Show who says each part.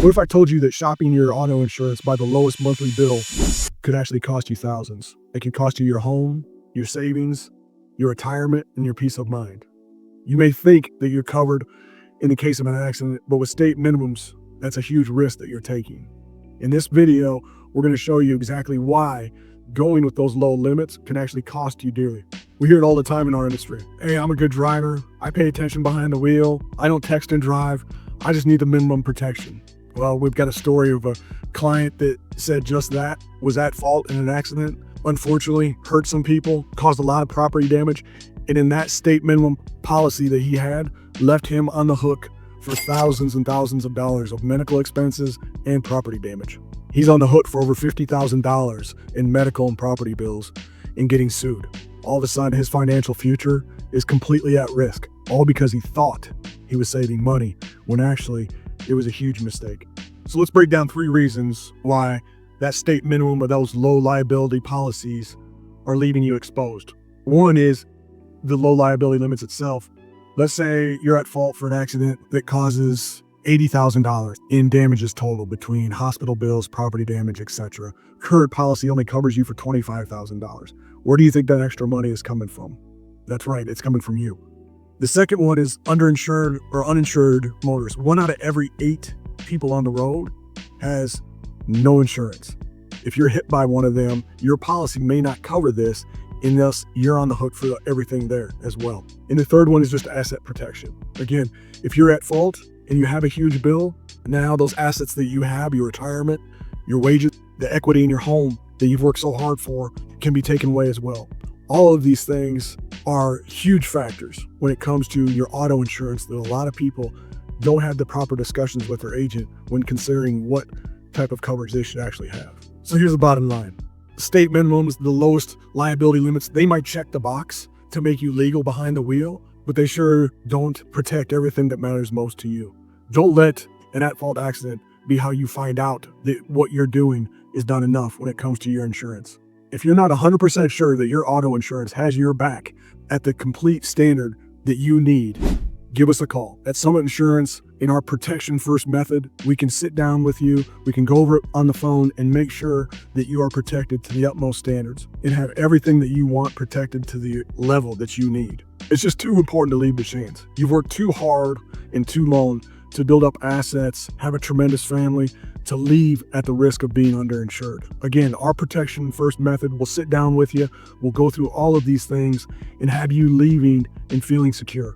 Speaker 1: What if I told you that shopping your auto insurance by the lowest monthly bill could actually cost you thousands? It can cost you your home, your savings, your retirement, and your peace of mind. You may think that you're covered in the case of an accident, but with state minimums, that's a huge risk that you're taking. In this video, we're going to show you exactly why going with those low limits can actually cost you dearly. We hear it all the time in our industry. Hey, I'm a good driver. I pay attention behind the wheel. I don't text and drive. I just need the minimum protection. Well, we've got a story of a client that said just that, was at fault in an accident, unfortunately hurt some people, caused a lot of property damage, and in that state minimum policy that he had, left him on the hook for thousands and thousands of dollars of medical expenses and property damage. He's on the hook for over $50,000 in medical and property bills and getting sued. All of a sudden, his financial future is completely at risk, all because he thought he was saving money when actually it was a huge mistake. So let's break down 3 reasons why that state minimum of those low liability policies are leaving you exposed. One is the low liability limits itself. Let's say you're at fault for an accident that causes $80,000 in damages total between hospital bills, property damage, etc. Current policy only covers you for $25,000. Where do you think that extra money is coming from? That's right, it's coming from you. The second one is underinsured or uninsured motorists. 1 out of every 8 people on the road has no insurance. If you're hit by one of them, your policy may not cover this, and thus you're on the hook for everything there as well. And the third one is just asset protection. Again, if you're at fault and you have a huge bill, now those assets that you have, your retirement, your wages, the equity in your home that you've worked so hard for, can be taken away as well. All of these things are huge factors when it comes to your auto insurance that a lot of people don't have the proper discussions with their agent when considering what type of coverage they should actually have. So here's the bottom line. State minimums, the lowest liability limits, they might check the box to make you legal behind the wheel, but they sure don't protect everything that matters most to you. Don't let an at-fault accident be how you find out that what you're doing is not enough when it comes to your insurance. If you're not 100% sure that your auto insurance has your back at the complete standard that you need, give us a call. At Summit Insurance, in our Protection First method, we can sit down with you, we can go over it on the phone and make sure that you are protected to the utmost standards and have everything that you want protected to the level that you need. It's just too important to leave the chance. You've worked too hard and too long to build up assets, have a tremendous family, to leave at the risk of being underinsured. Again, our Protection First method will sit down with you, we'll go through all of these things and have you leaving and feeling secure.